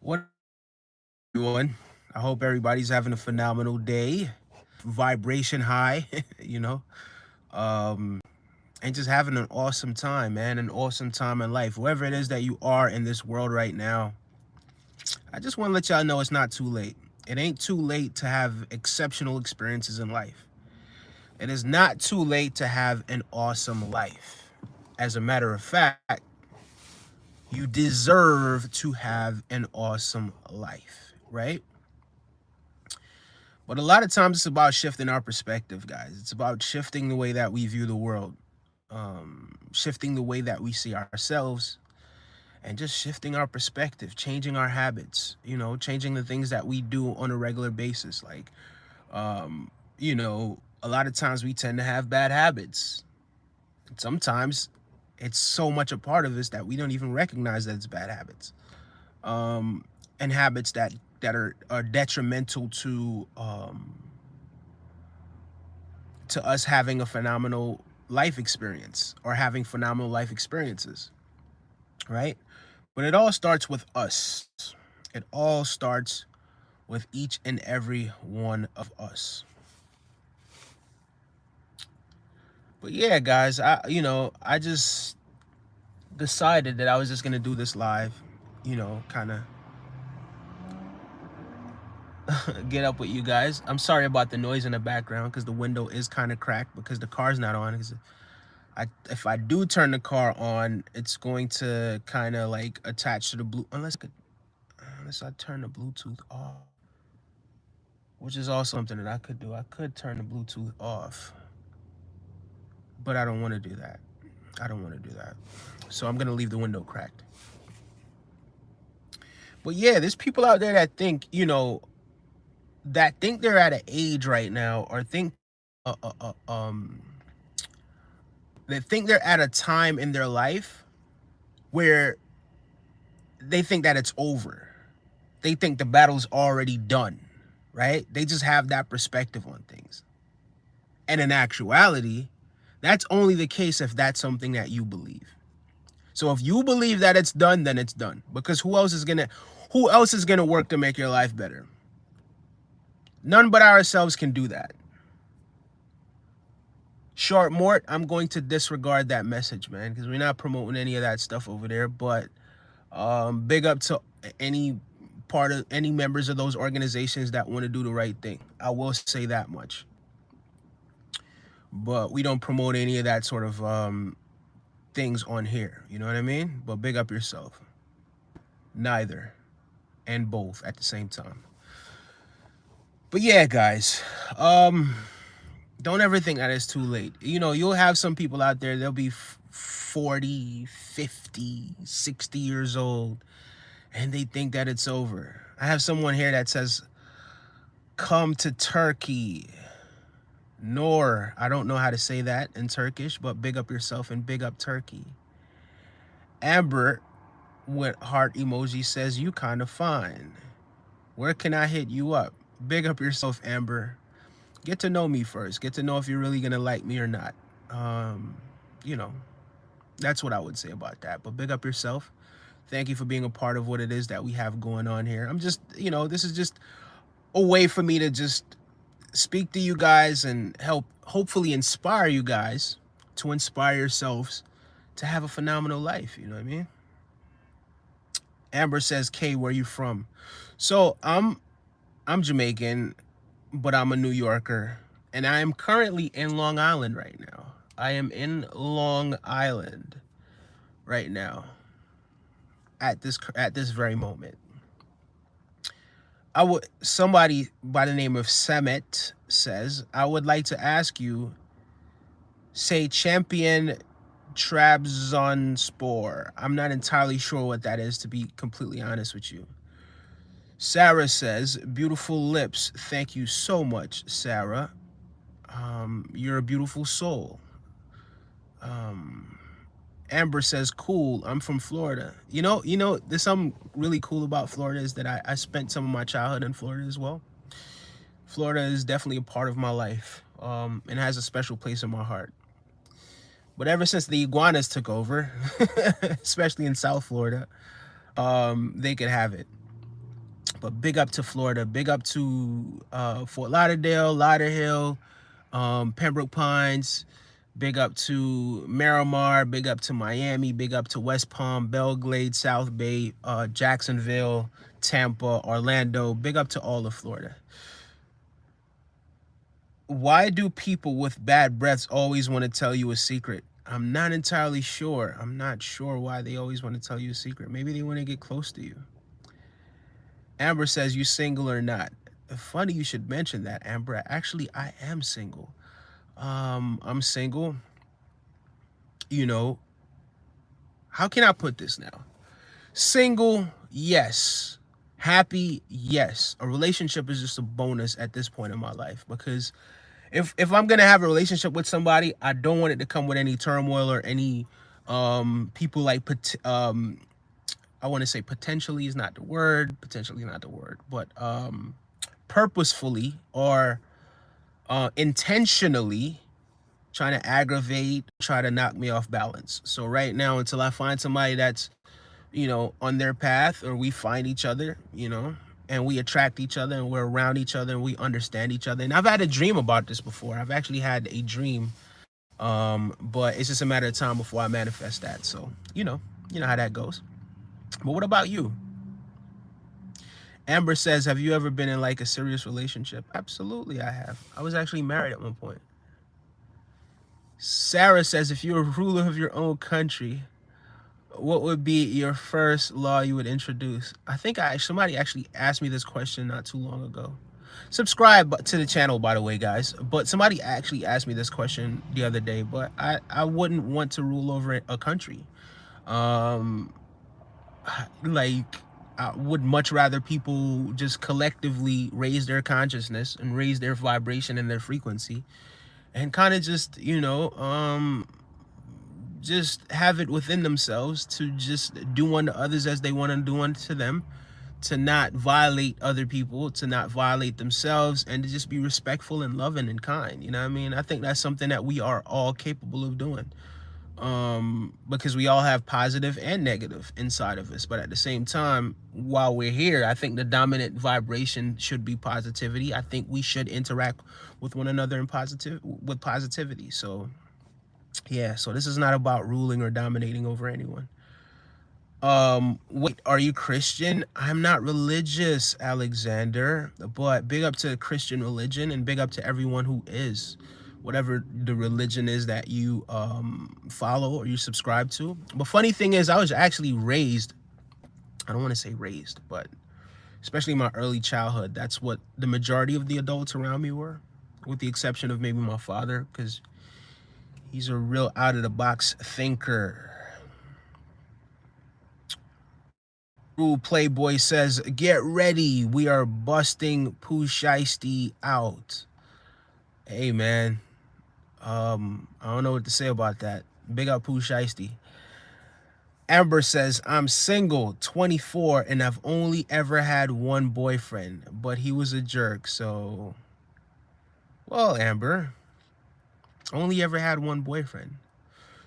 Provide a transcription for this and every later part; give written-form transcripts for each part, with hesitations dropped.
What everyone? I hope everybody's having a phenomenal day. Vibration high, you know. Um and just having an awesome time, man, an awesome time in life. Wherever it is that you are in this world right now, I just want to let y'all know it's not too late. It ain't too late to have exceptional experiences in life. It is not too late to have an awesome life. As a matter of fact, you deserve to have an awesome life, right? But a lot of times it's about shifting our perspective, guys. It's about shifting the way that we view the world, shifting the way that we see ourselves, and just shifting our perspective, changing our habits, changing the things that we do on a regular basis. Like, a lot of times we tend to have bad habits. And sometimes it's so much a part of us that we don't even recognize that it's bad habits. And habits that are detrimental to us having a phenomenal life experience or having phenomenal life experiences, right? But it all starts with us. It all starts with each and every one of us. But yeah, guys, I just decided that I was just gonna do this live, kind of get up with you guys. I'm sorry about the noise in the background because the window is kind of cracked because the car's not on. Because if I do turn the car on, it's going to kind of like attach to the blue unless I turn the Bluetooth off, which is also something that I could do. I could turn the Bluetooth off, but I don't want to do that. I don't want to do that. So I'm gonna leave the window cracked. But yeah, there's people out there that think, that think they're at an age right now, or think, uh, uh, uh, um, they think they're at a time in their life where they think that it's over. They think the battle's already done, right? They just have that perspective on things. And in actuality, that's only the case if that's something that you believe. So if you believe that it's done, then it's done. Because who else is gonna work to make your life better? None but ourselves can do that. Short Mort, I'm going to disregard that message, man, because we're not promoting any of that stuff over there. But big up to any members of those organizations that want to do the right thing. I will say that much. But we don't promote any of that sort of things on here. You know what I mean? But big up yourself. Neither and both at the same time. But yeah, guys, don't ever think that it's too late. You'll have some people out there, they'll be 40, 50, 60 years old, and they think that it's over. I have someone here that says, come to Turkey. Nor, I don't know how to say that in Turkish, but big up yourself and big up Turkey. Amber with heart emoji says, you kind of fine. Where can I hit you up? Big up yourself, Amber. Get to know me first. Get to know if you're really going to like me or not. You know, that's what I would say about that. But big up yourself. Thank you for being a part of what it is that we have going on here. I'm just, this is just a way for me to just speak to you guys and hopefully inspire you guys to inspire yourselves to have a phenomenal life. You know what I mean? Amber says, Kay, where you from? So I'm Jamaican, but I'm a New Yorker, and I am currently in Long Island right now. I am in Long Island right now at this very moment. Somebody by the name of Samet says, I would like to ask you, say champion Trabzonspor. I'm not entirely sure what that is, to be completely honest with you. Sarah says, beautiful lips. Thank you so much, Sarah. You're a beautiful soul. Amber says, cool, I'm from Florida. There's something really cool about Florida is that I spent some of my childhood in Florida as well. Florida is definitely a part of my life, and has a special place in my heart. But ever since the iguanas took over, especially in South Florida, they could have it. But big up to Florida. Big up to Fort Lauderdale, Lauderhill, Pembroke Pines. Big up to Miramar. Big up to Miami. Big up to West Palm, Belgrade, South Bay, Jacksonville, Tampa, Orlando. Big up to all of Florida. Why do people with bad breaths always want to tell you a secret? I'm not entirely sure. I'm not sure why they always want to tell you a secret. Maybe they want to get close to you. Amber says, you single or not? Funny you should mention that, Amber. Actually, I am single. I'm single. You know, how can I put this now? Single, yes. Happy, yes. A relationship is just a bonus at this point in my life, because if I'm gonna have a relationship with somebody, I don't want it to come with any turmoil or any people like I want to say potentially is not the word, but purposefully or intentionally trying to aggravate, try to knock me off balance. So right now, until I find somebody that's, you know, on their path, or we find each other, you know, and we attract each other and we're around each other and we understand each other. And I've had a dream about this before. I've actually had a dream, but it's just a matter of time before I manifest that. So, you know how that goes. But what about you? Amber says, have you ever been in like a serious relationship? Absolutely, I have. I was actually married at one point. Sarah says, if you're a ruler of your own country, what would be your first law you would introduce? I think somebody actually asked me this question not too long ago. Subscribe to the channel, by the way, guys. But somebody actually asked me this question the other day, but I wouldn't want to rule over a country. Like, I would much rather people just collectively raise their consciousness and raise their vibration and their frequency, and kind of just, you know, just have it within themselves to just do unto others as they want to do unto them, to not violate other people, to not violate themselves, and to just be respectful and loving and kind. You know what I mean? I think that's something that we are all capable of doing, because we all have positive and negative inside of us. But at the same time, while we're here, I think the dominant vibration should be positivity. I think we should interact with one another in positivity. So yeah, so this is not about ruling or dominating over anyone. Wait, are you Christian? I'm not religious, Alexander, but big up to Christian religion, and big up to everyone who is, whatever the religion is that you follow or you subscribe to. But funny thing is, I was actually raised, I don't want to say raised, but especially in my early childhood, that's what the majority of the adults around me were, with the exception of maybe my father, because he's a real out-of-the-box thinker. Rule Playboy says, get ready. We are busting Pooh Shiesty out. Hey, man. I don't know what to say about that. Big up Pooh Shiesty. Amber says, I'm single, 24, and I've only ever had one boyfriend, but he was a jerk, so... Well, Amber, only ever had one boyfriend.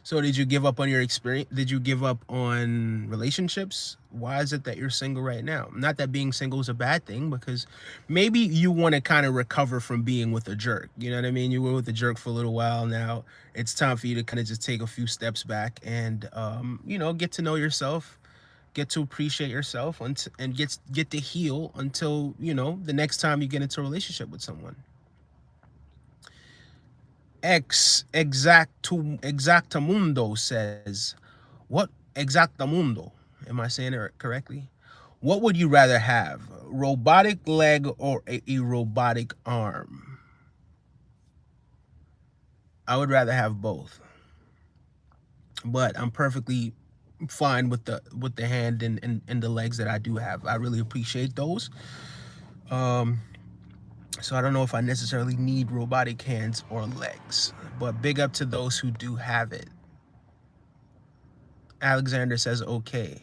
So did you give up on your experience? Did you give up on relationships? Why is it that you're single right now? Not that being single is a bad thing, because maybe you want to kind of recover from being with a jerk. You know what I mean? You were with a jerk for a little while now. It's time for you to kind of just take a few steps back and, you know, get to know yourself, get to appreciate yourself, and get to heal until, you know, the next time you get into a relationship with someone. Exactamundo says, what Exactamundo? Am I saying it correctly? What would you rather have, robotic leg or a robotic arm? I would rather have both, but I'm perfectly fine with the hand and the legs that I do have. I really appreciate those. So I don't know if I necessarily need robotic hands or legs, but big up to those who do have it. Alexander says, okay.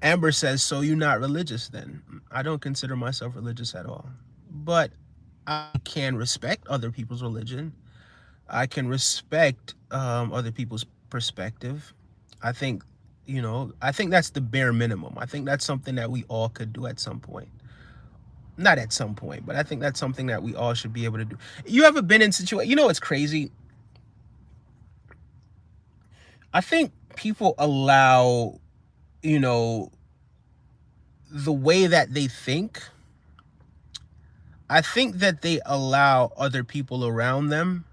Amber says, so you're not religious then? I don't consider myself religious at all, but I can respect other people's religion. I can respect other people's perspective. I think, You know, I think that's the bare minimum. I think that's something that we all could do at some point. Not at some point, but I think that's something that we all should be able to do. You ever been in situation? You know what's crazy? I think people allow, you know, the way that they think. I think that they allow other people around them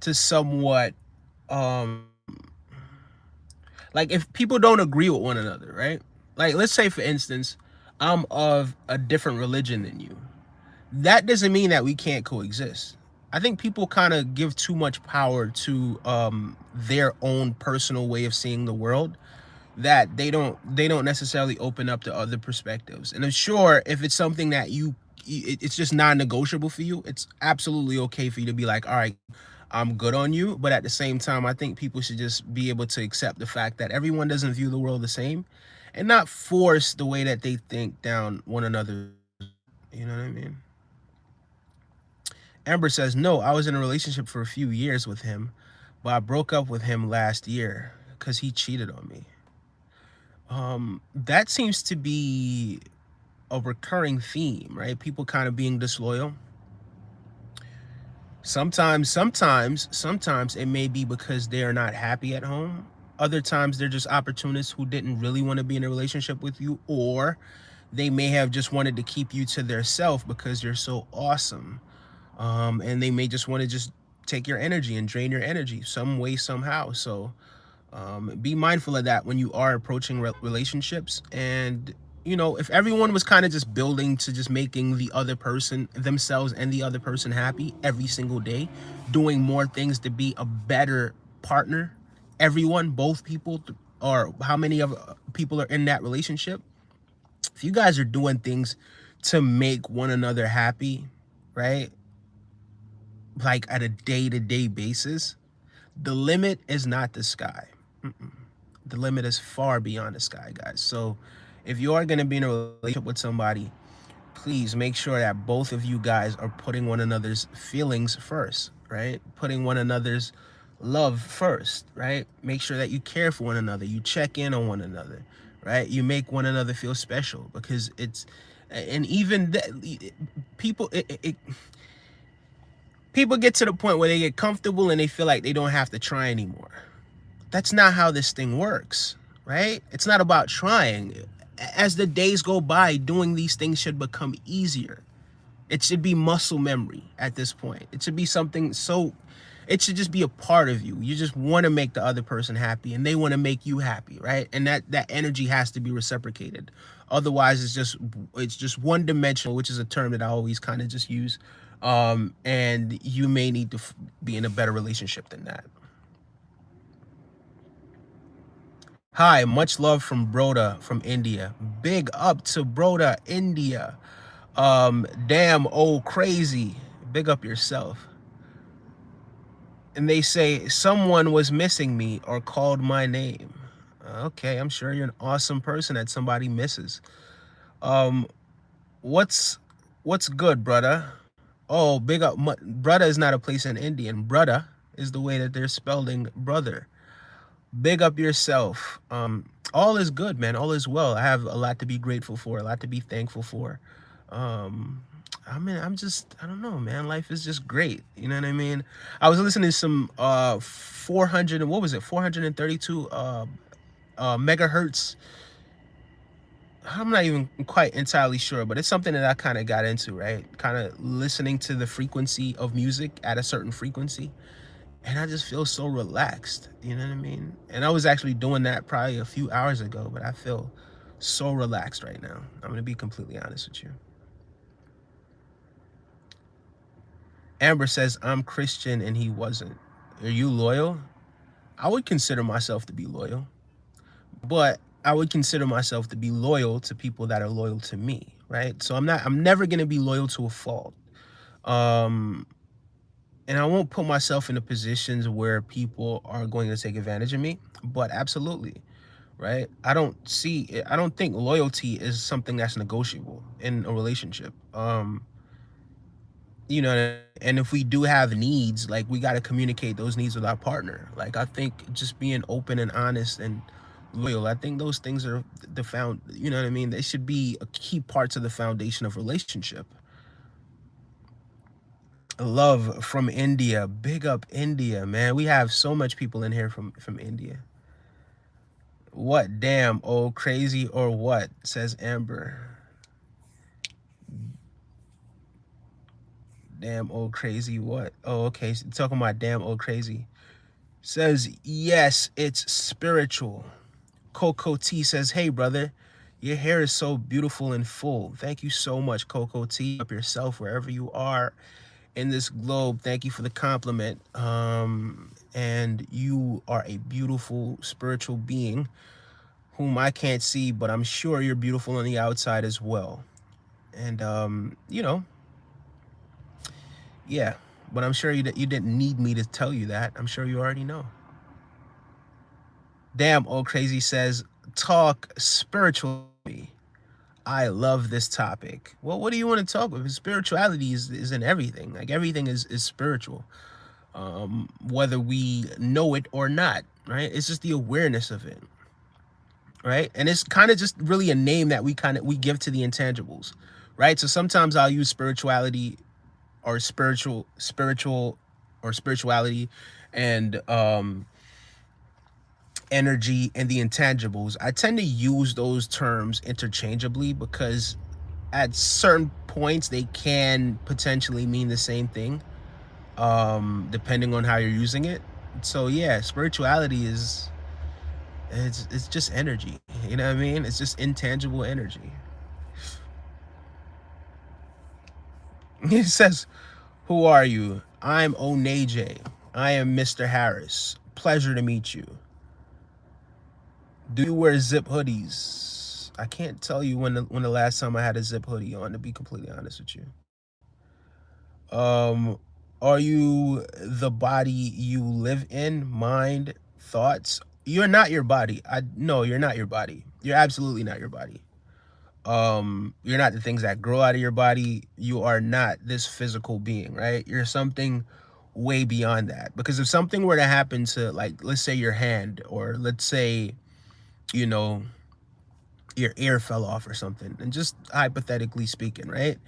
to somewhat, um like, if people don't agree with one another, right? Like, let's say for instance, I'm of a different religion than you. That doesn't mean that we can't coexist. I think people kind of give too much power to their own personal way of seeing the world, that they don't necessarily open up to other perspectives. And I'm sure if it's something that it's just non-negotiable for you, it's absolutely okay for you to be like, all right, I'm good on you. But at the same time, I think people should just be able to accept the fact that everyone doesn't view the world the same, and not force the way that they think down one another. You know what I mean? Amber says, no, I was in a relationship for a few years with him, but I broke up with him last year because he cheated on me. That seems to be a recurring theme, right? People kind of being disloyal. Sometimes it may be because they're not happy at home. Other times they're just opportunists who didn't really want to be in a relationship with you, or they may have just wanted to keep you to their self because you're so awesome. And they may just want to just take your energy and drain your energy some way, somehow. So be mindful of that when you are approaching relationships. And you know, if everyone was kind of just building to just making the other person, themselves and the other person, happy every single day, doing more things to be a better partner, everyone, both people, or how many of people are in that relationship, if you guys are doing things to make one another happy, right, like at a day-to-day basis, the limit is not the sky. The limit is far beyond the sky, guys. So if you are going to be in a relationship with somebody, please make sure that both of you guys are putting one another's feelings first, right? Putting one another's love first, right? Make sure that you care for one another. You check in on one another, right? You make one another feel special, because and even that, people, people get to the point where they get comfortable and they feel like they don't have to try anymore. That's not how this thing works, right? It's not about trying. As the days go by, doing these things should become easier. It should be muscle memory at this point. It should be something it should just be a part of you. You just want to make the other person happy, and they want to make you happy, right? And that energy has to be reciprocated. Otherwise, it's just one dimensional, which is a term that I always kind of just use. And you may need to be in a better relationship than that. Hi, much love from Broda from India. Big up to Broda, India. Damn, oh crazy. Big up yourself. And they say someone was missing me or called my name. Okay, I'm sure you're an awesome person that somebody misses. Um, what's good, brother? Oh, big up. Brother is not a place in Indian. Brother is the way that they're spelling brother. Big up yourself. All is good, man. All is well. I have a lot to be grateful for, a lot to be thankful for. I mean, I don't know, man. Life is just great. You know what I mean? I was listening to some 400, what was it? 432 megahertz. I'm not even quite entirely sure, but it's something that I kind of got into, right? Kind of listening to the frequency of music at a certain frequency. And I just feel so relaxed, you know what I mean? And I was actually doing that probably a few hours ago, but I feel so relaxed right now. I'm gonna be completely honest with you. Amber says, I'm Christian and he wasn't. Are you loyal? I would consider myself to be loyal, but I would consider myself to be loyal to people that are loyal to me, right? So I'm never gonna be loyal to a fault. Um, and I won't put myself into positions where people are going to take advantage of me, but absolutely, right? I don't think loyalty is something that's negotiable in a relationship. You know, and if we do have needs, like, we got to communicate those needs with our partner. Like, I think just being open and honest and loyal. I think those things are the found, you know what I mean? They should be a key parts of the foundation of relationship. Love from India. Big up India, man. We have so much people in here from India. What damn old crazy or what, says Amber. Damn old crazy what? Oh, okay. So talking about damn old crazy. Says yes, it's spiritual. Coco T says, hey brother, your hair is so beautiful and full. Thank you so much, Coco T. Up yourself wherever you are in this globe. Thank you for the compliment. And you are a beautiful spiritual being whom I can't see, but I'm sure you're beautiful on the outside as well. And you know, yeah, but I'm sure you didn't need me to tell you that. I'm sure you already know. Damn, old crazy says, talk spiritually. I love this topic. Well, what do you want to talk about? Spirituality is in everything. Like everything is spiritual, whether we know it or not, right? It's just the awareness of it, right? And it's kind of just really a name that we give to the intangibles, right? So sometimes I'll use spirituality or spiritual or spirituality and energy and the intangibles. I tend to use those terms interchangeably because at certain points they can potentially mean the same thing, depending on how you're using it. So yeah, spirituality is it's just energy, you know what I mean? It's just intangible energy. He says, who are you? I'm Onaje. I am Mr. Harris. Pleasure to meet you. Do you wear zip hoodies? I can't tell you when the last time I had a zip hoodie on, to be completely honest with you. Are you the body you live in? Mind, thoughts? You're not your body. No, you're not your body. You're absolutely not your body. You're not the things that grow out of your body. You are not this physical being, right? You're something way beyond that. Because if something were to happen to, like, let's say your hand, or let's say, you know, your ear fell off or something, and just hypothetically speaking, right,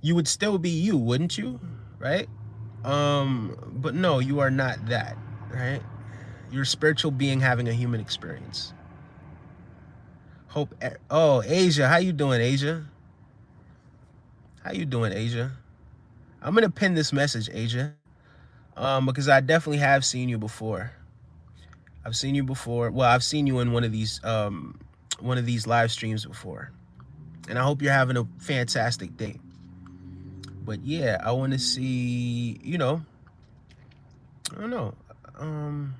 you would still be you, wouldn't you? Right? But no, you are not that, right? You're a spiritual being having a human experience. Hope. Oh, Asia, how you doing, Asia? How you doing, Asia? I'm gonna pin this message, Asia, because I definitely have seen you before. I've seen you before. Well, I've seen you in one of these live streams before, and I hope you're having a fantastic day. But yeah, I want to see, you know, I don't know. Um,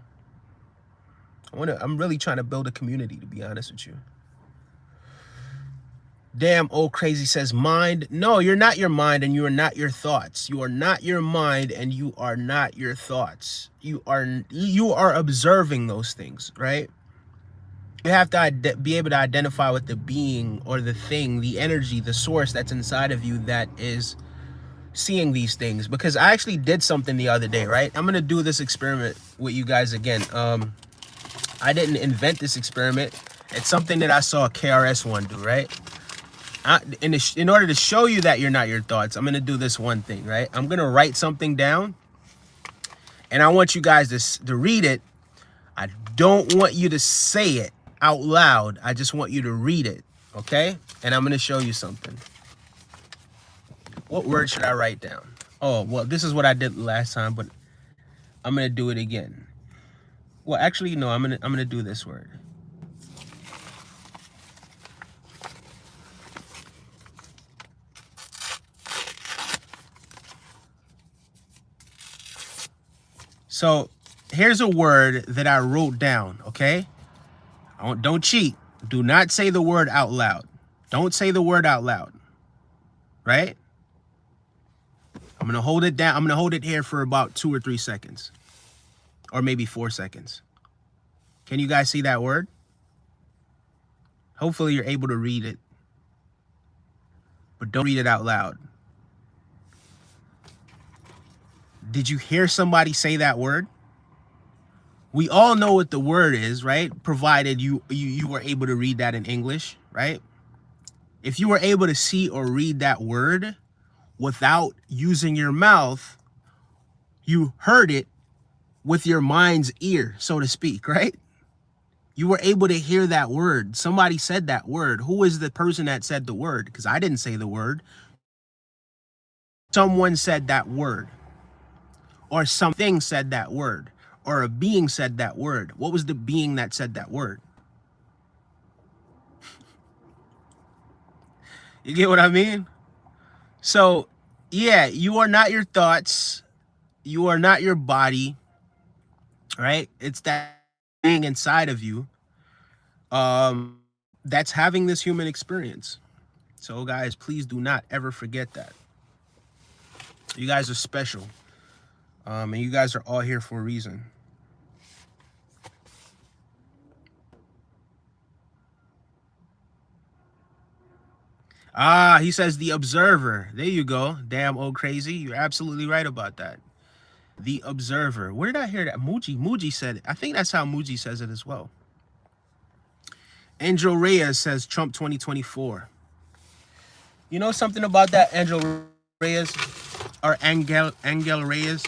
I'm really trying to build a community, to be honest with you. Damn, old crazy says mind. No, you're not your mind, and you are not your thoughts. You are not your mind, and you are not your thoughts. You are observing those things, right? You have to be able to identify with the being or the thing, the energy, the source that's inside of you that is seeing these things. Because I actually did something the other day, right? I'm gonna do this experiment with you guys again. I didn't invent this experiment. It's something that I saw KRS-One do, right? In order to show you that you're not your thoughts, I'm gonna do this one thing, right? I'm gonna write something down, and I want you guys to read it. I don't want you to say it out loud. I just want you to read it, okay? And I'm gonna show you something. What word should I write down? Oh, well, this is what I did last time, but I'm gonna do it again. Well, actually, no, I'm gonna do this word. So here's a word that I wrote down, okay? Don't cheat. Do not say the word out loud. Don't say the word out loud, right? I'm gonna hold it down. I'm gonna hold it here for about 2 or 3 seconds, or maybe 4 seconds. Can you guys see that word? Hopefully you're able to read it, but don't read it out loud. Did you hear somebody say that word? We all know what the word is, right? Provided you were able to read that in English, right? If you were able to see or read that word without using your mouth, you heard it with your mind's ear, so to speak, right? You were able to hear that word. Somebody said that word. Who is the person that said the word? Because I didn't say the word. Someone said that word, or something said that word, or a being said that word. What was the being that said that word? You get what I mean? So, yeah, you are not your thoughts. You are not your body, right? It's that being inside of you that's having this human experience. So, guys, please do not ever forget that. You guys are special. And you guys are all here for a reason. Ah, he says the observer. There you go. Damn old crazy. You're absolutely right about that. The observer. Where did I hear that? Muji said it. I think that's how Muji says it as well. Angel Reyes says Trump 2024. You know something about that, Angel Reyes? Or Angel Reyes?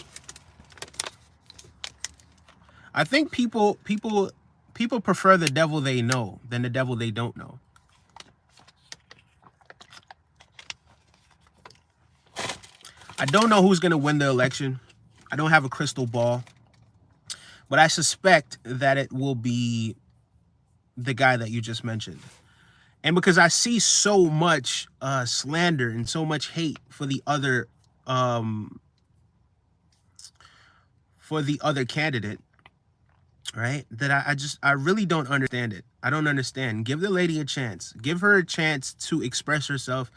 I think people prefer the devil they know than the devil they don't know. I don't know who's going to win the election. I don't have a crystal ball. But I suspect that it will be the guy that you just mentioned. And because I see so much slander and so much hate for the other candidate, right? That I really don't understand it. I don't understand. Give the lady a chance. Give her a chance to express herself.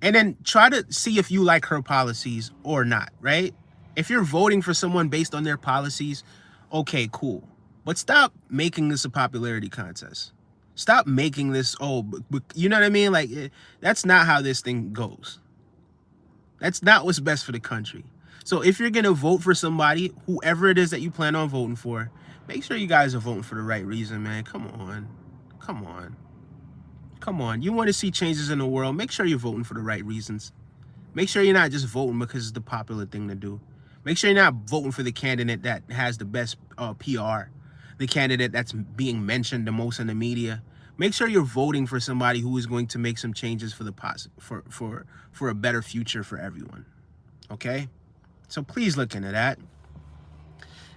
And then try to see if you like her policies or not, right? If you're voting for someone based on their policies, okay, cool. But stop making this a popularity contest. Stop making this, you know what I mean? Like, that's not how this thing goes. That's not what's best for the country. So if you're going to vote for somebody, whoever it is that you plan on voting for, make sure you guys are voting for the right reason, man. Come on. Come on. Come on, you want to see changes in the world, make sure you're voting for the right reasons. Make sure you're not just voting because it's the popular thing to do. Make sure you're not voting for the candidate that has the best PR, the candidate that's being mentioned the most in the media. Make sure you're voting for somebody who is going to make some changes for the for a better future for everyone. Okay? So please look into that.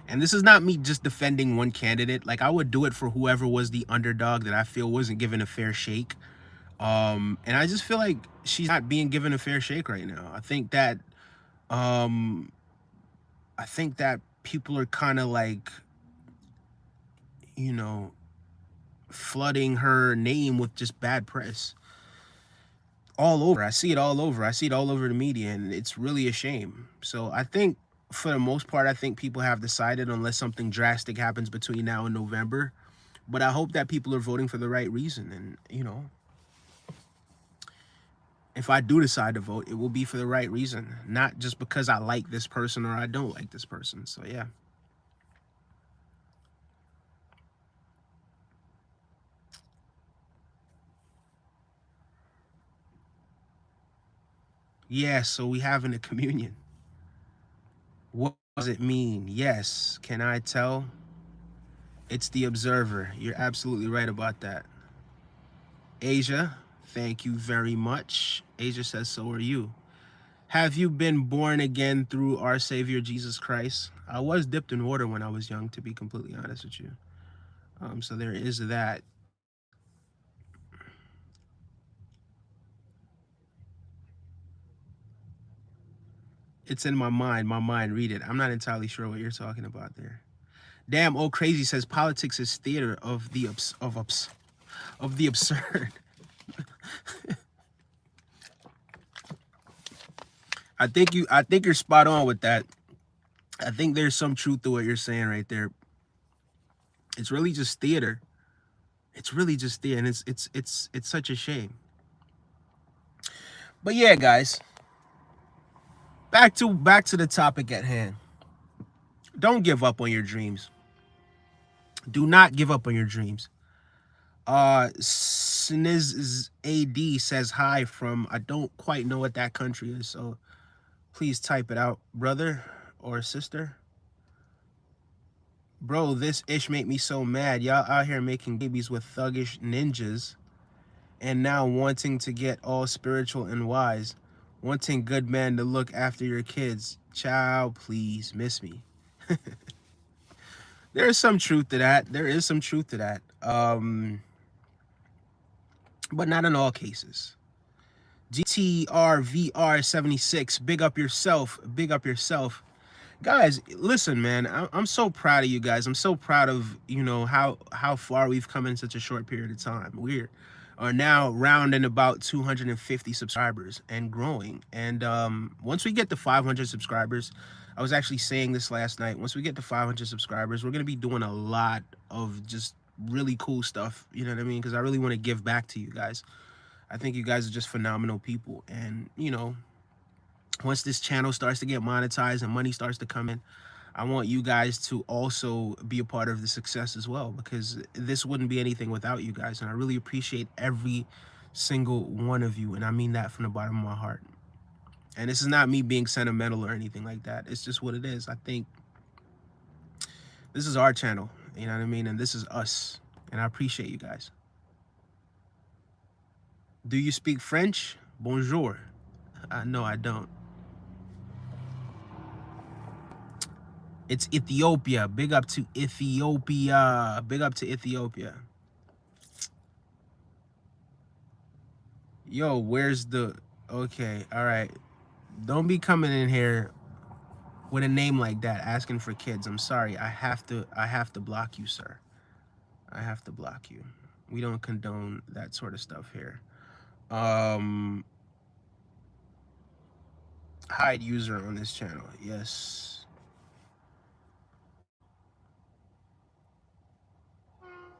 And this is not me just defending one candidate. Like, I would do it for whoever was the underdog that I feel wasn't given a fair shake. And I just feel like she's not being given a fair shake right now. I think that people are kind of like, you know, flooding her name with just bad press all over. I see it all over. I see it all over the media, and it's really a shame. So I think for the most part, I think people have decided, unless something drastic happens between now and November. But I hope that people are voting for the right reason. And, you know, if I do decide to vote, it will be for the right reason, not just because I like this person or I don't like this person. So, yeah. Yeah, so we having a communion. What does it mean? Yes. Can I tell? It's the observer. You're absolutely right about that. Asia, thank you very much. Asia says, so are you. Have you been born again through our Savior Jesus Christ? I was dipped in water when I was young, to be completely honest with you. So there is that. It's in my mind. My mind, read it. I'm not entirely sure what you're talking about there. Damn, old crazy says politics is theater of the absurd. I think you're spot on with that. I think there's some truth to what you're saying right there. It's really just theater. It's really just theater, and it's such a shame. But yeah, guys. Back to the topic at hand. Don't give up on your dreams. Do not give up on your dreams. Sniz AD says hi from, I don't quite know what that country is, so please type it out, brother or sister. Bro, this ish make me so mad. Y'all out here making babies with thuggish ninjas and now wanting to get all spiritual and wise, wanting good men to look after your kids. Child, please miss me. There is some truth to that. There is some truth to that. But not in all cases. GTRVR76, big up yourself. Big up yourself. Guys, listen, man, I'm so proud of you guys. I'm so proud of, you know, how far we've come in such a short period of time. We are now rounding about 250 subscribers and growing. And once we get to 500 subscribers, I was actually saying this last night, once we get to 500 subscribers, we're going to be doing a lot of just really cool stuff. You know what I mean? Because I really want to give back to you guys. I think you guys are just phenomenal people. And, you know, once this channel starts to get monetized and money starts to come in, I want you guys to also be a part of the success as well, because this wouldn't be anything without you guys. And I really appreciate every single one of you. And I mean that from the bottom of my heart. And this is not me being sentimental or anything like that. It's just what it is. I think this is our channel, you know what I mean? And this is us. And I appreciate you guys. Do you speak French? Bonjour. No, I don't. It's Ethiopia. Big up to Ethiopia. Big up to Ethiopia. Yo, where's the... Okay, all right. Don't be coming in here with a name like that asking for kids. I'm sorry. I have to block you, sir. I have to block you. We don't condone that sort of stuff here. Hide user on this channel. Yes.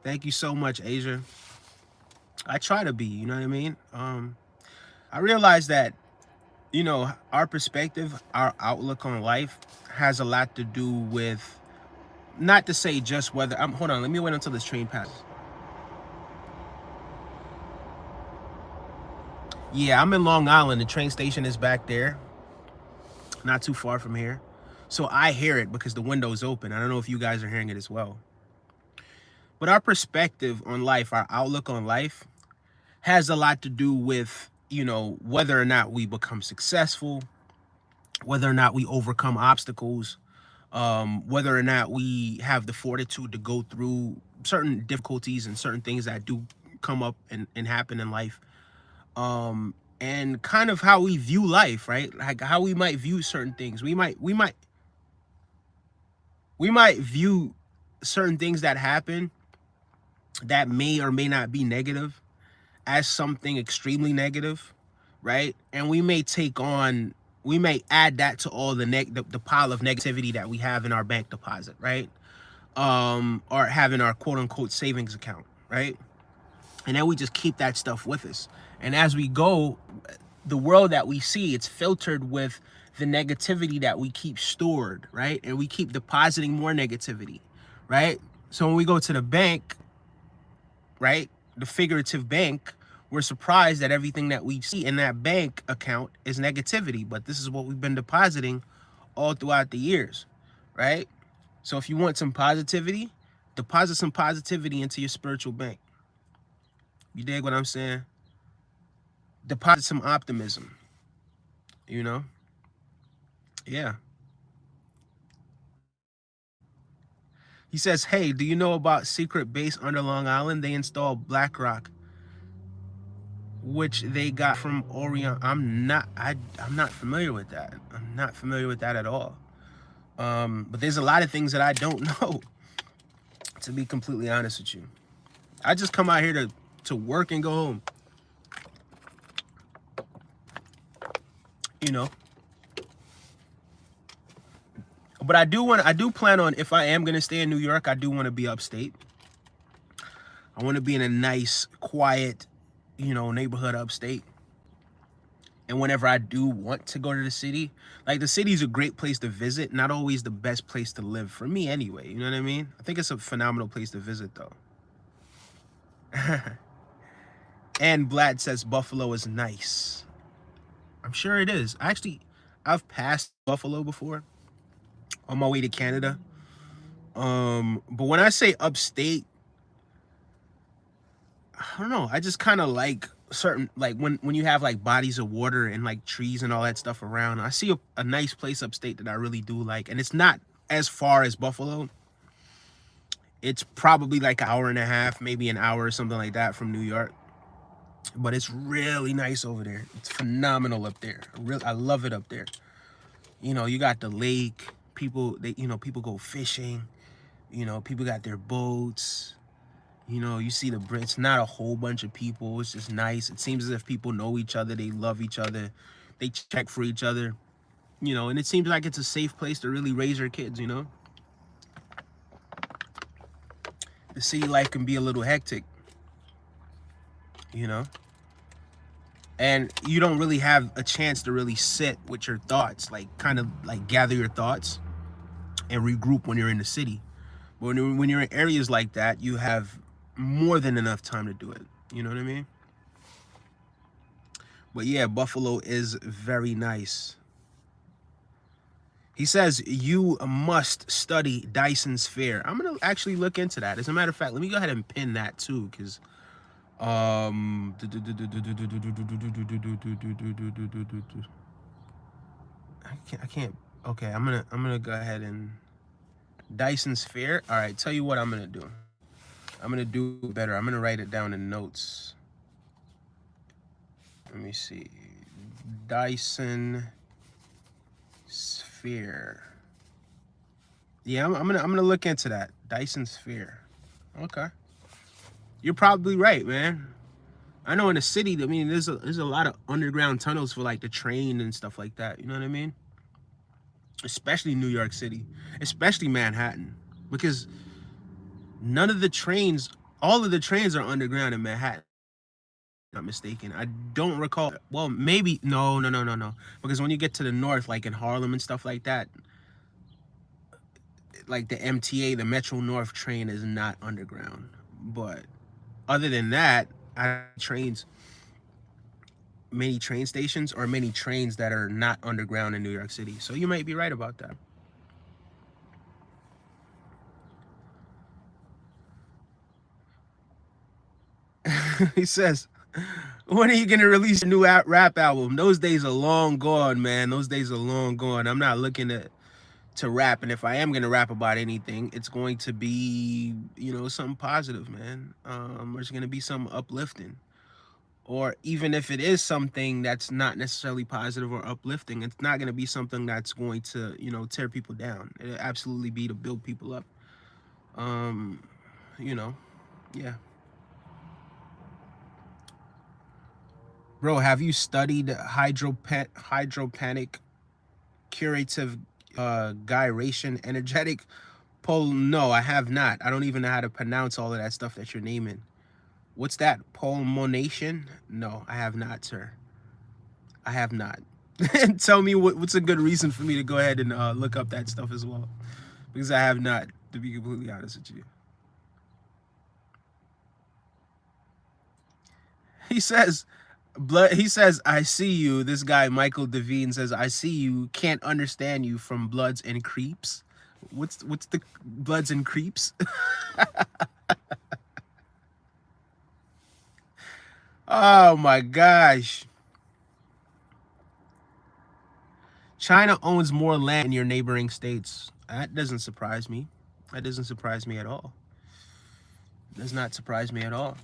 Thank you so much, Asia. I try to be, you know what I mean? I realize that, you know, our perspective, our outlook on life has a lot to do with, not to say just whether, hold on, let me wait until this train passes. Yeah, I'm in Long Island. The train station is back there, not too far from here. So I hear it because the window's open. I don't know if you guys are hearing it as well. But our perspective on life, our outlook on life, has a lot to do with, you know, whether or not we become successful, whether or not we overcome obstacles, whether or not we have the fortitude to go through certain difficulties and certain things that do come up and happen in life, and kind of how we view life, right? Like how we might view certain things. We might view certain things that happen that may or may not be negative as something extremely negative, right? And we may add that to all the pile of negativity that we have in our bank deposit, right? Or having our quote unquote savings account, right? And then we just keep that stuff with us. And as we go, the world that we see, it's filtered with the negativity that we keep stored, right? And we keep depositing more negativity, right? So when we go to the bank, right, the figurative bank, we're surprised that everything that we see in that bank account is negativity. But this is what we've been depositing all throughout the years, right? So if you want some positivity, deposit some positivity into your spiritual bank. You dig what I'm saying? Deposit some optimism, you know? Yeah. He says, hey, do you know about secret base under Long Island? They installed BlackRock, which they got from Orion. I'm not familiar with that. I'm not familiar with that at all. But there's a lot of things that I don't know, to be completely honest with you. I just come out here to work and go home. You know. But I do plan on, if I am gonna stay in New York, I do want to be upstate. I want to be in a nice, quiet, you know, neighborhood upstate. And whenever I do want to go to the city, like the city's a great place to visit, not always the best place to live for me anyway. You know what I mean? I think it's a phenomenal place to visit though. And Vlad says Buffalo is nice. I'm sure it is. I've passed Buffalo before on my way to Canada. But when I say upstate, I don't know. I just kind of like certain, like when you have like bodies of water and like trees and all that stuff around. I see a nice place upstate that I really do like, and it's not as far as Buffalo. It's probably like an hour and a half, maybe an hour or something like that from New York. But it's really nice over there. It's phenomenal up there. I love it up there. You know, you got the lake. People go fishing. You know, people got their boats. You know, you see it's not a whole bunch of people. It's just nice. It seems as if people know each other. They love each other. They check for each other. You know, and it seems like it's a safe place to really raise your kids, you know. The city life can be a little hectic, you know. And you don't really have a chance to really sit with your thoughts, like kind of like gather your thoughts and regroup when you're in the city. But when you're in areas like that, you have more than enough time to do it. You know what I mean? But yeah, Buffalo is very nice. He says, you must study Dyson's Fair. I'm going to actually look into that. As a matter of fact, let me go ahead and pin that too, because I can't. Okay, I'm gonna go ahead and Dyson's Fair. All right, tell you what I'm gonna do. I'm gonna do better. I'm gonna write it down in notes. Let me see. Dyson Sphere. Yeah, I'm gonna look into that. Dyson Sphere. Okay. You're probably right, man. I know in the city, I mean, there's a lot of underground tunnels for like the train and stuff like that. You know what I mean? Especially New York City, especially Manhattan, because all of the trains are underground in Manhattan. Not mistaken. I don't recall. Well, maybe no. Because when you get to the north, like in Harlem and stuff like that, like the MTA, the Metro North train is not underground. But other than that, many train stations or many trains that are not underground in New York City. So you might be right about that. He says, when are you going to release a new rap album? Those days are long gone, man. Those days are long gone. I'm not looking to rap. And if I am going to rap about anything, it's going to be, you know, something positive, man. It's going to be something uplifting. Or even if it is something that's not necessarily positive or uplifting, it's not going to be something that's going to, you know, tear people down. It'll absolutely be to build people up. You know, yeah. Bro, have you studied hydroponic curative gyration energetic pole? No, I have not. I don't even know how to pronounce all of that stuff that you're naming. What's that? Pulmonation? No, I have not, sir. I have not. Tell me what's a good reason for me to go ahead and look up that stuff as well, because I have not, to be completely honest with you. He says, I see you. This guy, Michael Devine, says, I see you. Can't understand you from Bloods and Creeps. What's the Bloods and Creeps? Oh my gosh. China owns more land in your neighboring states. That doesn't surprise me. That doesn't surprise me at all. It does not surprise me at all.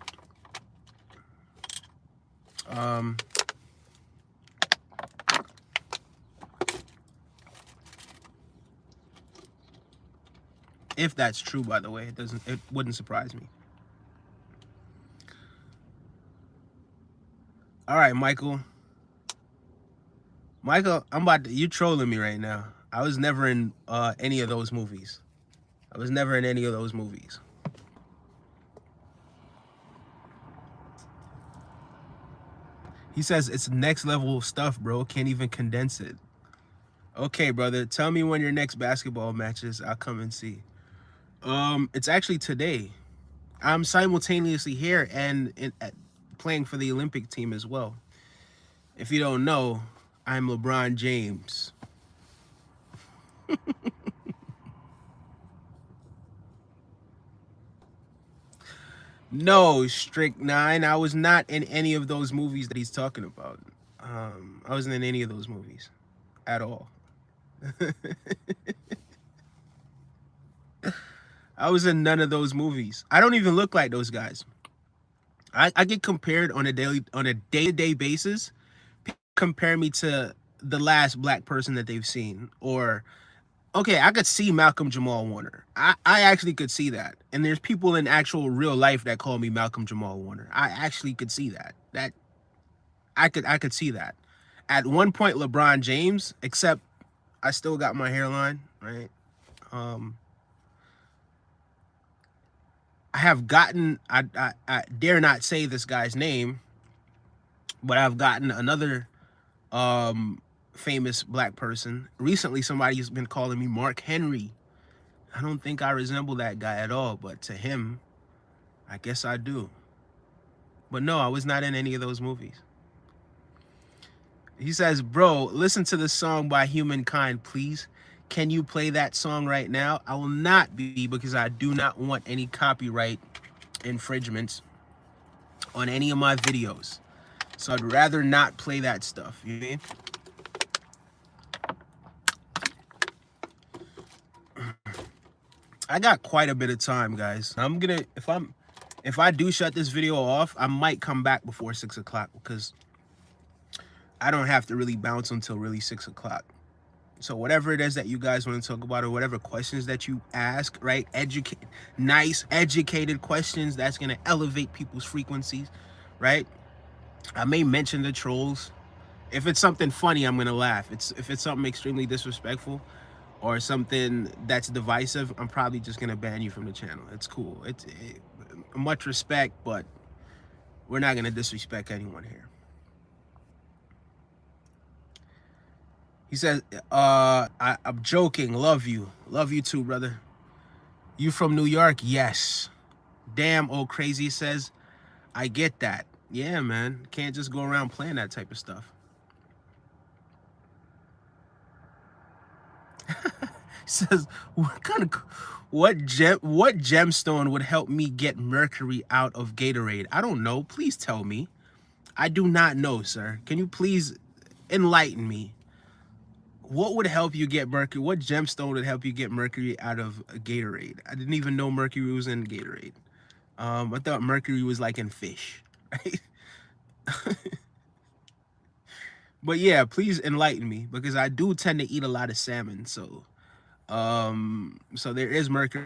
If that's true, by the way, it wouldn't surprise me. All right, Michael. You're trolling me right now. I was never in any of those movies. I was never in any of those movies. He says it's next level stuff, bro. Can't even condense it. Okay, brother. Tell me when your next basketball match is. I'll come and see. It's actually today. I'm simultaneously here and playing for the Olympic team as well. If you don't know, I'm LeBron James. No, Strict 9. I was not in any of those movies that he's talking about. I wasn't in any of those movies at all. I was in none of those movies. I don't even look like those guys. I get compared on a day-to-day basis. People compare me to the last black person that they've seen. Or, okay, I could see Malcolm Jamal Warner. I actually could see that. And there's people in actual real life that call me Malcolm Jamal Warner. I actually could see that. I could see that. At one point, LeBron James, except I still got my hairline, right? I have gotten, I dare not say this guy's name, but I've gotten another famous black person. Recently, somebody's been calling me Mark Henry. I don't think I resemble that guy at all, but to him, I guess I do. But no, I was not in any of those movies. He says, bro, listen to the song by Humankind, please. Can you play that song right now? I will not be, because I do not want any copyright infringements on any of my videos. So I'd rather not play that stuff. You know what I mean? I got quite a bit of time, guys. I'm gonna, if I do shut this video off, I might come back before 6 o'clock, because I don't have to really bounce until really 6 o'clock. So whatever it is that you guys want to talk about, or whatever questions that you ask, right? Nice, educated questions that's going to elevate people's frequencies, right? I may mention the trolls. If it's something funny, I'm going to laugh. If it's something extremely disrespectful or something that's divisive, I'm probably just going to ban you from the channel. It's cool. Much respect, but we're not going to disrespect anyone here. He says, I'm joking. Love you. Love you too, brother. You from New York? Yes. Damn, old crazy says, I get that. Yeah, man. Can't just go around playing that type of stuff. He says, what gemstone would help me get mercury out of Gatorade? I don't know. Please tell me. I do not know, sir. Can you please enlighten me? What would help you get mercury? What gemstone would help you get mercury out of a Gatorade? I didn't even know mercury was in Gatorade. I thought mercury was like in fish, right? But yeah, please enlighten me, because I do tend to eat a lot of salmon. So, so there is mercury.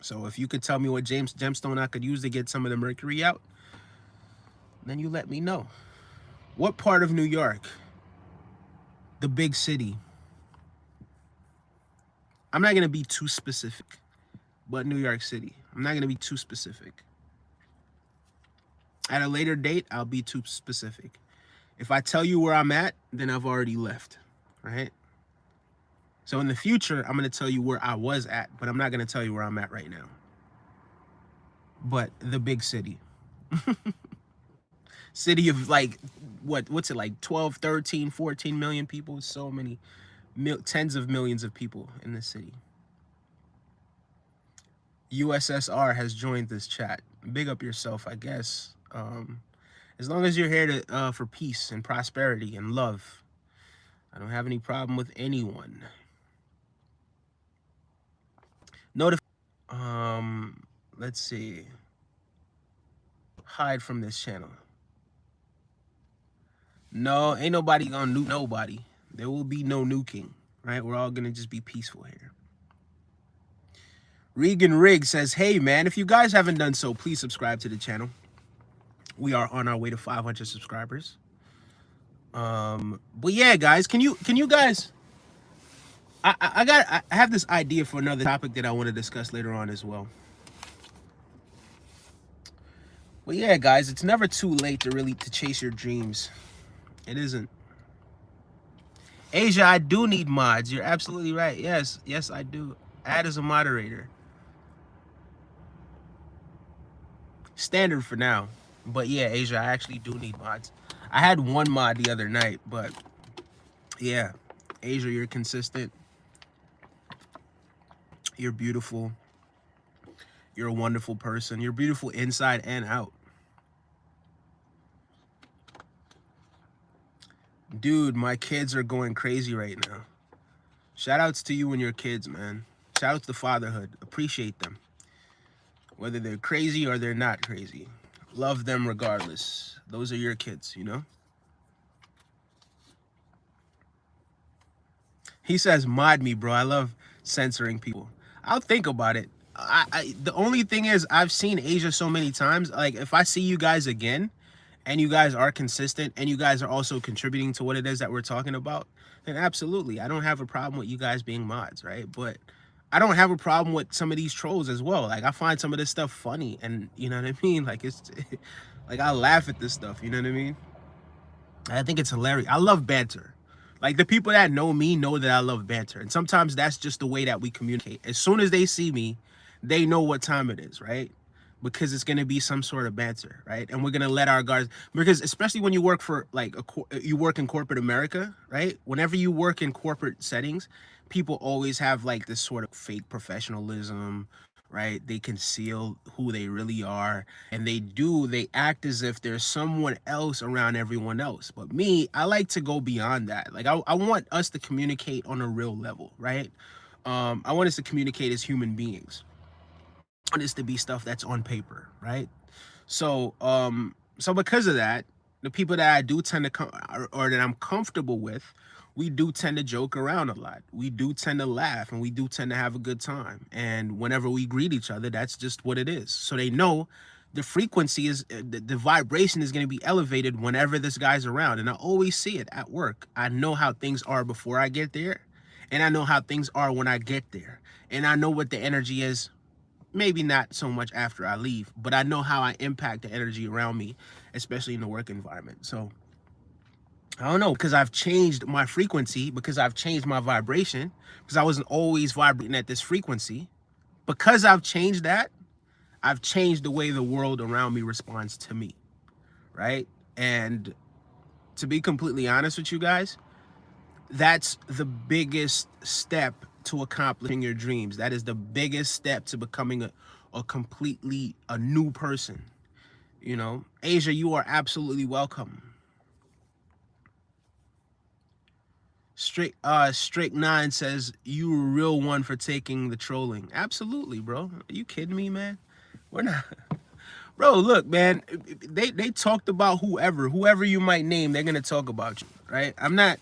So if you could tell me what gemstone I could use to get some of the mercury out, then you let me know. What part of New York? The big city. I'm not going to be too specific, but New York City. I'm not going to be too specific. At a later date, I'll be too specific. If I tell you where I'm at, then I've already left, right? So in the future, I'm going to tell you where I was at, but I'm not going to tell you where I'm at right now. But the big city. City of like, what's it like, 12, 13, 14 million people? So many, tens of millions of people in this city. USSR has joined this chat. Big up yourself, I guess. As long as you're here to for peace and prosperity and love, I don't have any problem with anyone. Let's see. Hide from this channel. No, ain't nobody gonna nuke nobody. There will be no nuking, right? We're all gonna just be peaceful here. Regan Rigg says, hey man, if you guys haven't done so, please subscribe to the channel. We are on our way to 500 subscribers. But yeah, guys, can you guys, I have this idea for another topic that I want to discuss later on as well. But yeah, guys, it's never too late to really to chase your dreams. It isn't. Asia, I do need mods. You're absolutely right. Yes, yes, I do. Add as a moderator. Standard for now. But yeah, Asia, I actually do need mods. I had one mod the other night, but yeah. Asia, you're consistent. You're beautiful. You're a wonderful person. You're beautiful inside and out. Dude, my kids are going crazy right now. Shout outs to you and your kids, man. Shout outs to fatherhood. Appreciate them. Whether they're crazy or they're not crazy. Love them regardless. Those are your kids, you know? He says, mod me, bro. I love censoring people. I'll think about it. The only thing is, I've seen Asia so many times. Like, if I see you guys again, and you guys are consistent, and you guys are also contributing to what it is that we're talking about, then absolutely, I don't have a problem with you guys being mods, right? But I don't have a problem with some of these trolls as well. Like, I find some of this stuff funny, and you know what I mean? Like, it's like, I laugh at this stuff, you know what I mean? I think it's hilarious. I love banter. Like, the people that know me know that I love banter. And sometimes that's just the way that we communicate. As soon as they see me, they know what time it is, right? Because it's going to be some sort of banter, right? And we're going to let our guards, because especially when you work for like you work in corporate America, right? Whenever you work in corporate settings, people always have like this sort of fake professionalism, right? They conceal who they really are, and they act as if there's someone else around everyone else. But me, I like to go beyond that. Like, I want us to communicate on a real level, right? I want us to communicate as human beings. I want this to be stuff that's on paper, right? So because of that, the people that I do tend to come, or that I'm comfortable with, we do tend to joke around a lot. We do tend to laugh, and we do tend to have a good time. And whenever we greet each other, that's just what it is. So they know the frequency is, the vibration is going to be elevated whenever this guy's around. And I always see it at work. I know how things are before I get there, and I know how things are when I get there. And I know what the energy is, maybe not so much after I leave, but I know how I impact the energy around me, especially in the work environment. So I don't know, because I've changed my frequency, because I've changed my vibration, because I wasn't always vibrating at this frequency. Because I've changed that, I've changed the way the world around me responds to me, right? And to be completely honest with you guys, that's the biggest step to accomplishing your dreams. That is the biggest step to becoming a completely a new person. You know, Asia, you are absolutely welcome. Straight 9 says, you a real one for taking the trolling. Absolutely, bro. Are you kidding me, man? We're not. Bro, look, man, they talked about whoever you might name, they're gonna talk about you, right? I'm not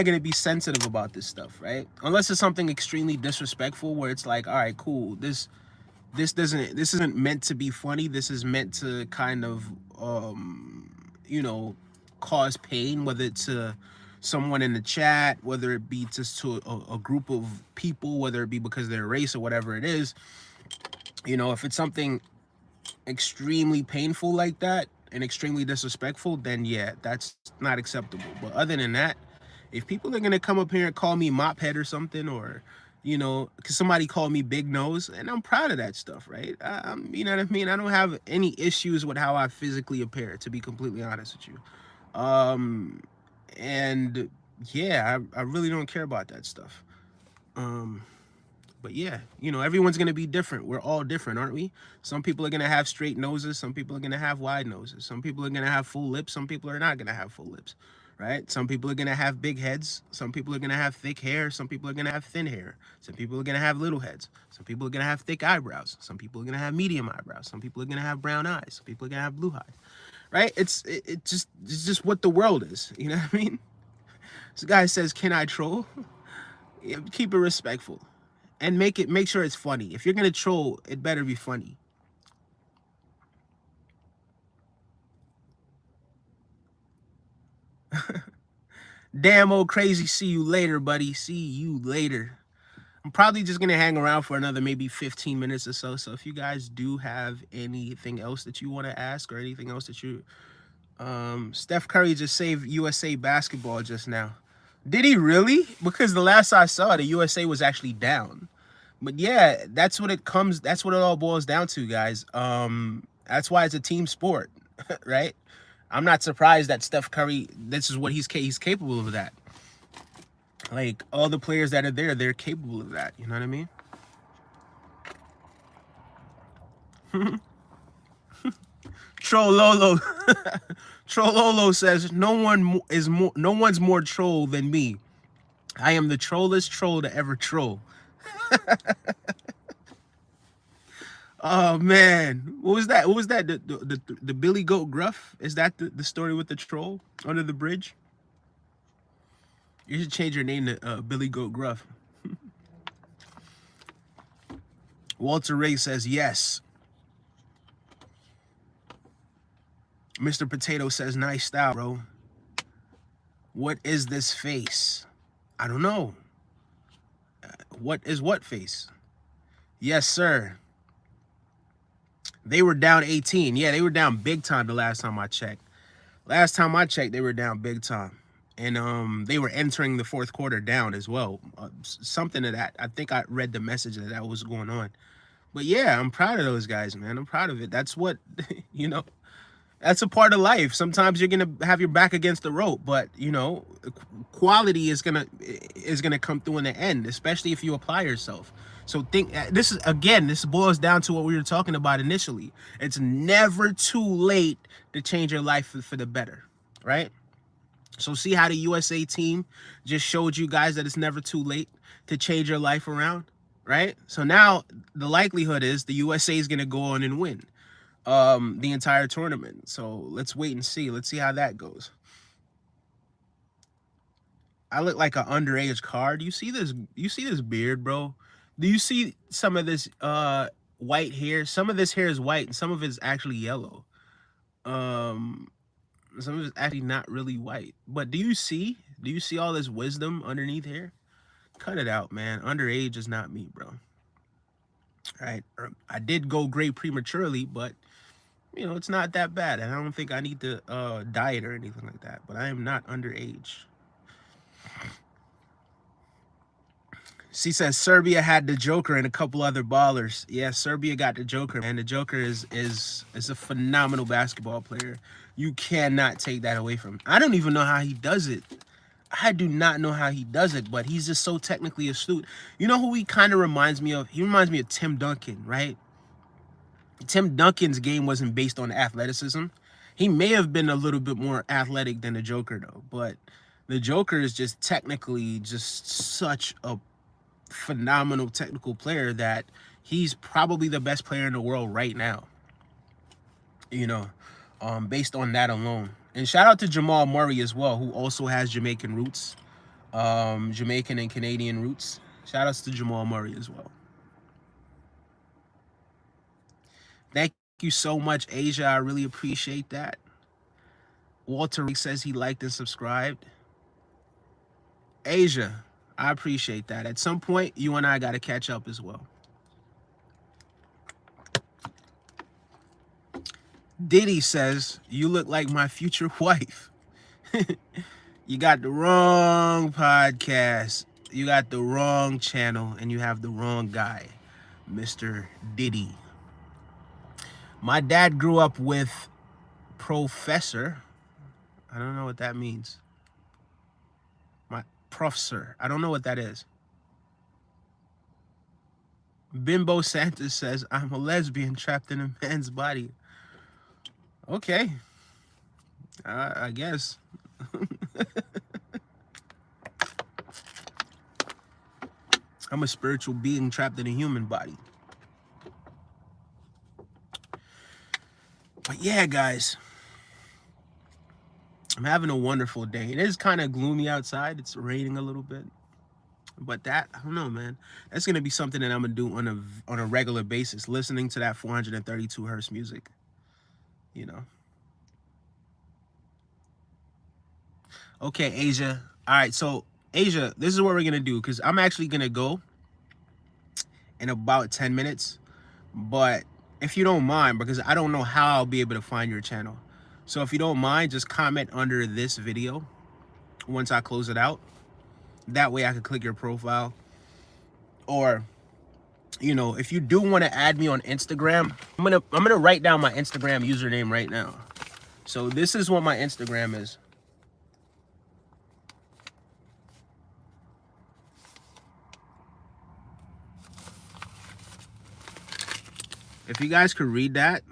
gonna be sensitive about this stuff, right? Unless it's something extremely disrespectful where it's like, all right, cool, this isn't meant to be funny. This is meant to kind of you know, cause pain, whether it's someone in the chat, whether it be just to a group of people, whether it be because of their race or whatever it is. You know, if it's something extremely painful like that and extremely disrespectful, then yeah, that's not acceptable. But other than that, if people are gonna come up here and call me mop head or something, or you know, because somebody called me big nose, and I'm proud of that stuff, right? You know what I mean? I don't have any issues with how I physically appear, to be completely honest with you. And yeah, I really don't care about that stuff. But yeah, you know, everyone's gonna be different. We're all different, aren't we? Some people are gonna have straight noses, some people are gonna have wide noses, some people are gonna have full lips, some people are not gonna have full lips, right? Some people are gonna have big heads, some people are gonna have thick hair, some people are gonna have thin hair, some people are gonna have little heads, some people are gonna have thick eyebrows, some people are gonna have medium eyebrows, some people are gonna have brown eyes, some people are gonna have blue eyes, right? It's just what the world is, you know what I mean? This guy says, can I troll? Yeah, keep it respectful. And make sure it's funny. If you're gonna troll, it better be funny. Damn old crazy. See you later, buddy. See you later. I'm probably just gonna hang around for another maybe 15 minutes or so. So if you guys do have anything else that you want to ask or anything else that you Steph Curry just saved USA basketball just now. Did he really? Because the last I saw, the USA was actually down. But yeah, that's what it comes. That's what it all boils down to, guys. That's why it's a team sport, right? I'm not surprised that Steph Curry. This is what he's capable of that. Like all the players that are there, they're capable of that. You know what I mean? Trollolo, Trollolo says no one's more troll than me. I am the trollest troll to ever troll. Oh man, what was that? What was that? The Billy Goat Gruff? Is that the story with the troll under the bridge? You should change your name to Billy Goat Gruff. Walter Ray says yes. Mr. Potato says nice style, bro. What is this face? I don't know. What is what face? Yes, sir. They were down 18. Yeah, they were down big time the last time I checked. Last time I checked, they were down big time. And they were entering the fourth quarter down as well. Something of that. I think I read the message that was going on. But yeah, I'm proud of those guys, man. I'm proud of it. That's what, you know, that's a part of life. Sometimes you're gonna have your back against the rope, but you know, quality is gonna come through in the end, especially if you apply yourself. So this boils down to what we were talking about initially. It's never too late to change your life for the better, right? So see how the USA team just showed you guys that it's never too late to change your life around, right? So now the likelihood is the USA is gonna go on and win the entire tournament. So let's wait and see. Let's see how that goes. I look like an underage card. You see this beard, bro? Do you see some of this white hair? Some of this hair is white and some of it's actually yellow. Some of it's actually not really white. But do you see all this wisdom underneath here? Cut it out, man. Underage is not me, bro. All right. I did go gray prematurely, but you know, it's not that bad. And I don't think I need to diet or anything like that. But I am not underage. She says Serbia had the Joker and a couple other ballers. Yeah, Serbia got the Joker, and the Joker is a phenomenal basketball player. You cannot take that away from him. I don't even know how he does it. I do not know how he does it, but he's just so technically astute. You know who he kind of reminds me of? He reminds me of Tim Duncan, right? Tim Duncan's game wasn't based on athleticism. He may have been a little bit more athletic than the Joker, though. But the Joker is just technically just such a phenomenal technical player that he's probably the best player in the world right now. You know, based on that alone. And shout out to Jamal Murray as well, who also has Jamaican roots, Jamaican and Canadian roots. Shout outs to Jamal Murray as well. Thank you so much, Asia. I really appreciate that. Walter Rick says he liked and subscribed. Asia, I appreciate that. At some point, you and I got to catch up as well. Diddy says, you look like my future wife. You got the wrong podcast. You got the wrong channel, and you have the wrong guy, Mr. Diddy. My dad grew up with Professor. I don't know what that means. My professor. I don't know what that is. Bimbo Santos says, I'm a lesbian trapped in a man's body. Okay. I guess. I'm a spiritual being trapped in a human body. But yeah, guys, I'm having a wonderful day. It is kind of gloomy outside. It's raining a little bit. But that, I don't know, man. That's going to be something that I'm going to do on a regular basis, listening to that 432 hertz music, you know. Okay, Asia. All right, so Asia, this is what we're going to do, because I'm actually going to go in about 10 minutes. But if you don't mind, because I don't know how I'll be able to find your channel. So if you don't mind, just comment under this video once I close it out. That way I can click your profile. Or, you know, if you do want to add me on Instagram, I'm gonna write down my Instagram username right now. So this is what my Instagram is. If you guys could read that,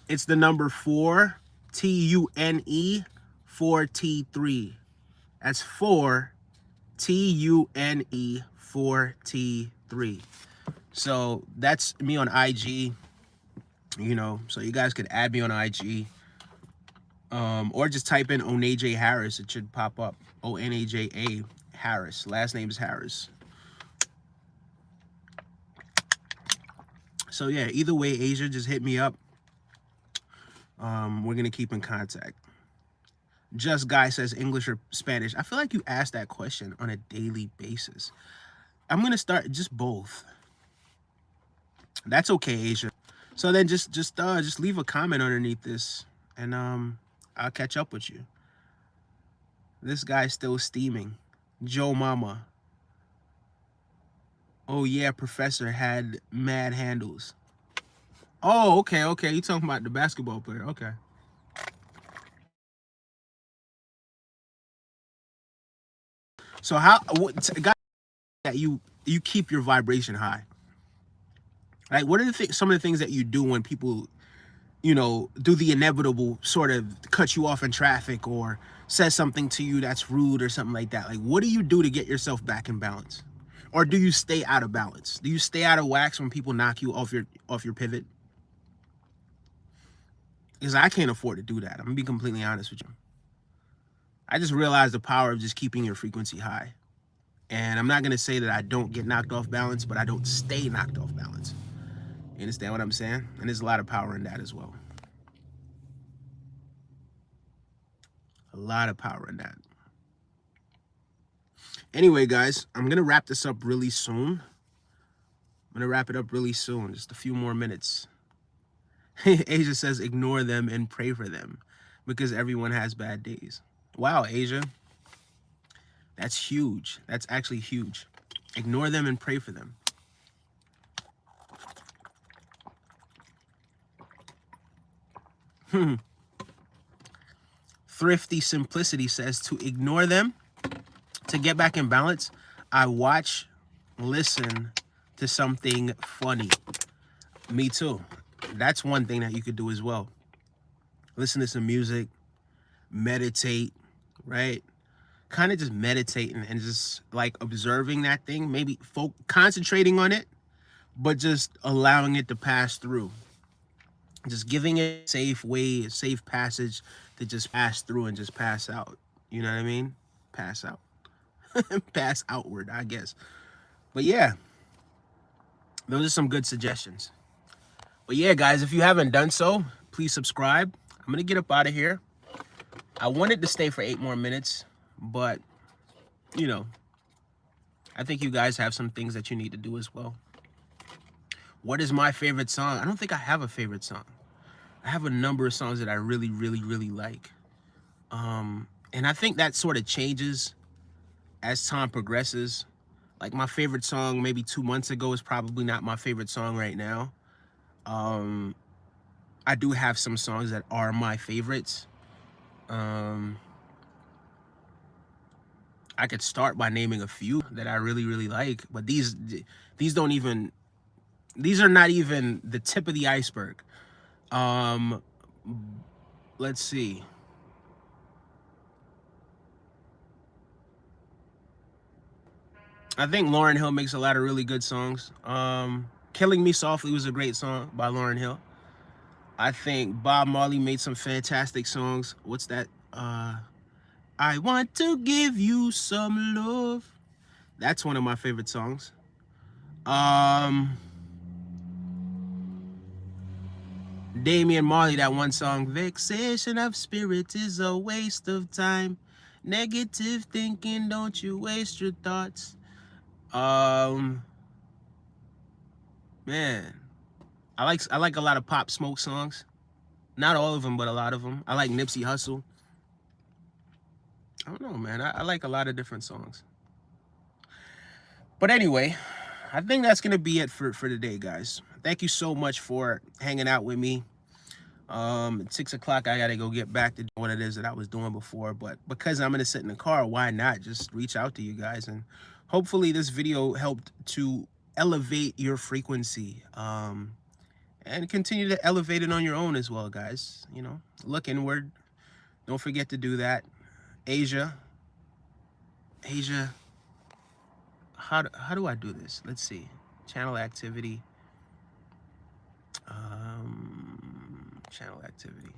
it's the number 4, TUNE, 4T3. That's 4, TUNE, 4T3. So that's me on IG, you know, so you guys could add me on IG. Or just type in Onaje Harris. It should pop up. Onaja Harris. Last name is Harris. So yeah, either way, Asia, just hit me up. We're gonna keep in contact. Just Guy says English or Spanish. I feel like you ask that question on a daily basis. I'm gonna start just both. That's okay, Asia. So then just leave a comment underneath this, and I'll catch up with you. This guy's still steaming. Joe Mama. Oh yeah, Professor had mad handles. Oh, okay. You talking about the basketball player? Okay. So guys, that you keep your vibration high? Like, what are some of the things that you do when people, you know, do the inevitable, sort of cut you off in traffic or says something to you that's rude or something like that? Like, what do you do to get yourself back in balance? Or do you stay out of balance? Do you stay out of wax when people knock you off your pivot? Because I can't afford to do that. I'm gonna be completely honest with you. I just realized the power of just keeping your frequency high. And I'm not gonna say that I don't get knocked off balance, but I don't stay knocked off balance. You understand what I'm saying? And there's a lot of power in that as well. A lot of power in that. Anyway, guys, I'm gonna wrap this up really soon. I'm gonna wrap it up really soon. Just a few more minutes. Asia says ignore them and pray for them because everyone has bad days. Wow, Asia. That's huge. That's actually huge. Ignore them and pray for them. Thrifty Simplicity says to ignore them. To get back in balance, I listen to something funny. Me too. That's one thing that you could do as well. Listen to some music, meditate, right? Kind of just meditating and just like observing that thing, maybe concentrating on it, but just allowing it to pass through. Just giving it a safe way, a safe passage to just pass through and just pass out. You know what I mean? Pass out. Pass outward, I guess. But yeah, those are some good suggestions. But yeah, guys, if you haven't done so, please subscribe. I'm gonna get up out of here. I wanted to stay for 8 more minutes, but you know, I think you guys have some things that you need to do as well. What is my favorite song? I don't think I have a favorite song. I have a number of songs that I really, really, really like. And I think that sort of changes as time progresses. Like my favorite song maybe 2 months ago is probably not my favorite song right now. I do have some songs that are my favorites. I could start by naming a few that I really, really like, but these are not even the tip of the iceberg. Let's see. I think Lauryn Hill makes a lot of really good songs. Killing Me Softly was a great song by Lauryn Hill. I think Bob Marley made some fantastic songs. What's that? I want to give you some love. That's one of my favorite songs. Damian Marley, that one song, Vexation of Spirit is a waste of time. Negative thinking, don't you waste your thoughts. Man, I like a lot of Pop Smoke songs. Not all of them, but a lot of them. I like Nipsey Hussle. I don't know, man. I like a lot of different songs. But anyway, I think that's gonna be it for today, guys. Thank you so much for hanging out with me. At 6 o'clock, I gotta go get back to what it is that I was doing before. But because I'm gonna sit in the car, why not just reach out to you guys? And hopefully this video helped to elevate your frequency. And continue to elevate it on your own as well, guys. You know, look inward. Don't forget to do that. Asia, how do I do this? Let's see. Channel activity. Channel activity.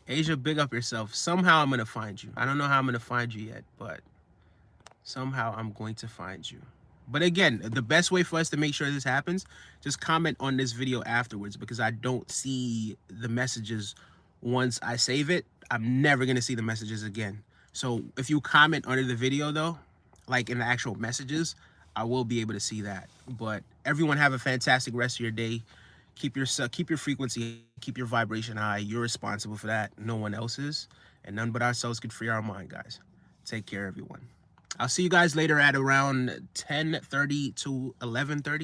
Asia, big up yourself. Somehow I'm gonna find you. I don't know how I'm gonna find you yet, but somehow I'm going to find you. But again, the best way for us to make sure this happens, just comment on this video afterwards, because I don't see the messages once I save it. I'm never gonna see the messages again. So if you comment under the video though, like in the actual messages, I will be able to see that. But everyone have a fantastic rest of your day. Keep your frequency, keep your vibration high. You're responsible for that. No one else is. And none but ourselves can free our mind, guys. Take care, everyone. I'll see you guys later at around 10:30 to 11:30.